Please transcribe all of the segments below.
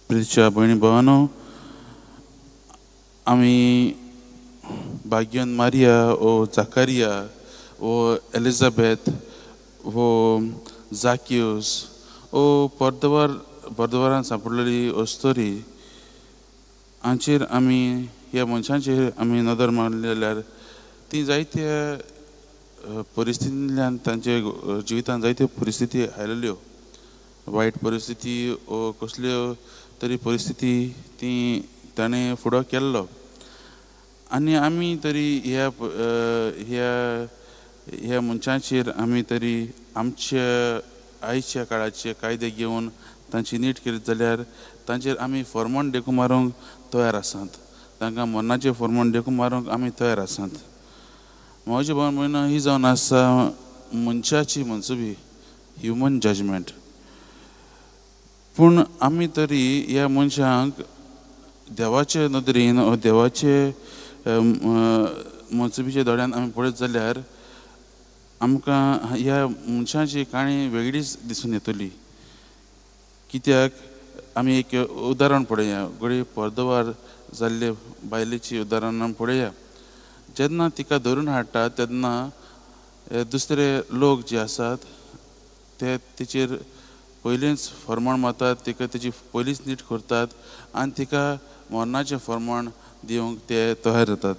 प्रितीच्या भयणी भावानो, आमी भाग्यन मारिया ओ जाकारिया ओ एलिझाबेथ वो जाकियोस ओ पर्दवारान सांपडलेली ओस्तोरी हांचेर आमी ह्या मनशांचेर आमी नदर मारली जाल्यार ती जायत्या परिस्थितींतल्यान तांचे जिवितांत जायत्यो परिस्थिती आयल्ल्यो, वायट परिस्थिती ओ कसल्यो तरी परिस्थिती ती ताणें फुडो केल्लो. आनी आमी तरी ह्या ह्या ह्या मनशांचेर आमी तरी आमच्या आयच्या काळाचे कायदे घेवन तांची नीट केली जाल्यार तांचेर आमी फर्मोण देखून मारूंक तयार आसात. तांकां मरणाचें फर्मोण देखून मारूंक आमी तयार आसात. म्हजे भावन भयणो, ही जावन आसा मनशाची मनसुबी, ह्युमन जजमेंट. पूण आमी तरी ह्या मनशांक देवाचे नदरेन वा देवाचे मनसुबीच्या दोळ्यान आमी पळयत जाल्यार आमकां ह्या मनशाची काणी वेगळीच दिसून येतली. कित्याक आमी एक उदाहरण पळया, घडये पर्दवार जाल्ले बायलेची उदाहरण पळया. जेन्ना तिका धरून हाडटात तेन्ना दुसरे लोक जे आसात ते तिचेर पयलींच फर्मोण मारतात, तिका तेची पयलींच नीट करतात आनी तिका मरणाचें फर्मोण दिवंक ते तयार जातात.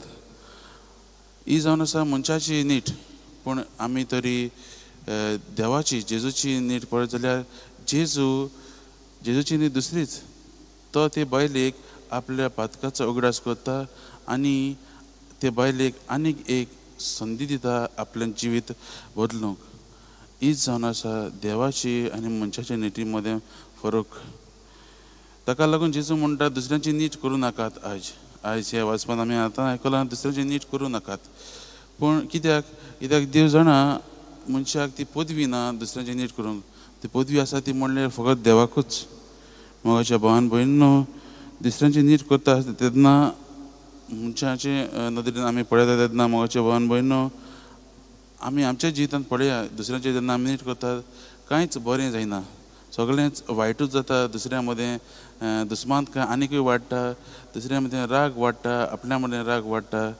ही जावन आसा मनशाची नीट. पूण आमी तरी देवाची जेजूची नीट पळयत जाल्यार जेजूची नीट दुसरीच. तो ते बायलेक आपल्या पातकाचो उगडास करता आनी ते बायलेक आनीक एक संदी दिता आपलें जिवीत बदलूंक. हीच जावन आसा देवाची आनी मनशाच्या निटी मदें फरक. ताका लागून जेजू म्हणटा दुसऱ्यांची नीट करूं नाकात. आयज ह्या वाचपान आमी आतां आयकलां दुसऱ्यांची नीट करूं नाकात. पूण कित्याक देव जाणा मनशाक ती पदवी ना दुसऱ्यांची नीट करूंक. ती पदवी आसा ती म्हणल्यार फकत देवाकूच. मोगाच्या भावान भयणीनो, दुसऱ्यांची नीट करता तेन्ना मनशाचे नदरेन आमी पळयता तेन्ना मोगाच्या भावान भयणीनो, आमी आमच्या जिवितांत पळया दुसऱ्यांचे जेन्ना आमी नीट करतात कांयच बरें जायना. सगळेंच वायटूच जाता. दुसऱ्या मदें दुस्मानकाय आनीकूय वाडटा, दुसऱ्या मदें राग वाडटा, आपल्या मदें राग वाडटा.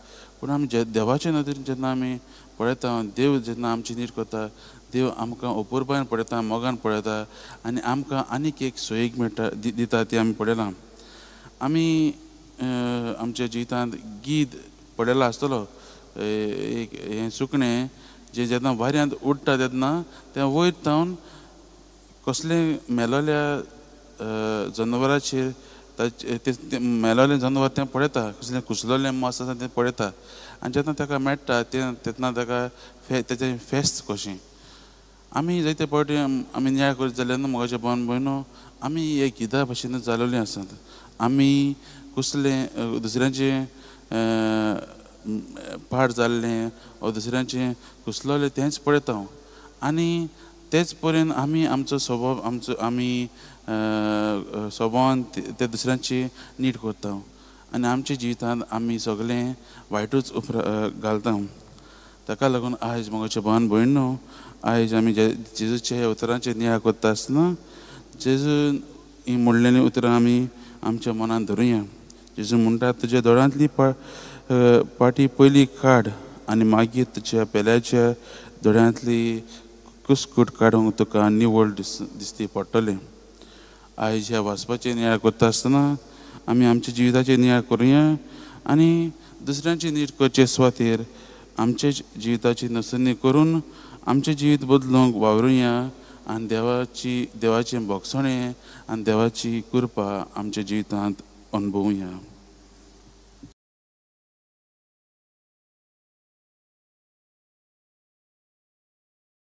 पूण आमी देवाच्या नदरेन जेन्ना आमी पळयता, देव जेन्ना आमची नीट करता, देव आमकां अपुरबायेन पळयता, मोगान पळयता आनी आमकां आनीक एक सोयेक मेळटा दिता ती आमी पळयलां. आमी आमच्या जिवितांत गीत पळयला आसतलो. एक हें सुकणें जें जेन्ना वाऱ्यांत उडटा तेन्ना तें वयर तावन कसलें मेलोल्या जनावराचेर तें मेलोलें जनावर तें पळयता, कसलें कुसलोलें मांस आसा तें पळयता आनी जेन्ना ताका मेळटा तेन्ना ताका तेचें फेस्त कशें. आमी जायते फावटी आमी न्याय करीत जाल्यार मोगाच्या भावान भयणो, आमी हे गिदा भाशेनूच जालोलीं आसात. आमी कसलें दुसऱ्यांचें पाड जाल्लें वा दुसऱ्यांचें कुसलोलें तेंच पळयता आनी तेच परेन आमी आमचो स्वभाव आमी स्वभावान ते दुसऱ्यांची नीट करता आनी आमच्या जिवितांत आमी सगळें वायटूच घालता. ताका लागून आयज मोगाच्या भावान भयणीनो, आयज आमी जेजूच्या ह्या उतरांचेर नियाळ करता आसतना जेजून ही म्हणलेलीं उतरां आमी आमच्या मनान धरुया. जेजू म्हणटा, तुज्या दोळ्यांतली पाटी पयली काड आनी मागीर तुज्या पेल्याच्या दोळ्यांतली कुसकूट काडूंक तुका निवळ दिसती पडटलें. आयज ह्या वाचपाचेर नियाळ करता आसतना आमी आमच्या जिविताचेर नियाळ करुया आनी दुसऱ्यांची नीट करचे सुवातेर आमच्या जिविताची नसणी करून आमचें जिवीत बदलूंक वावरुया आनी देवाचें भोगसणें आनी देवाची कृपा आमच्या जिवितांत अणभवुया.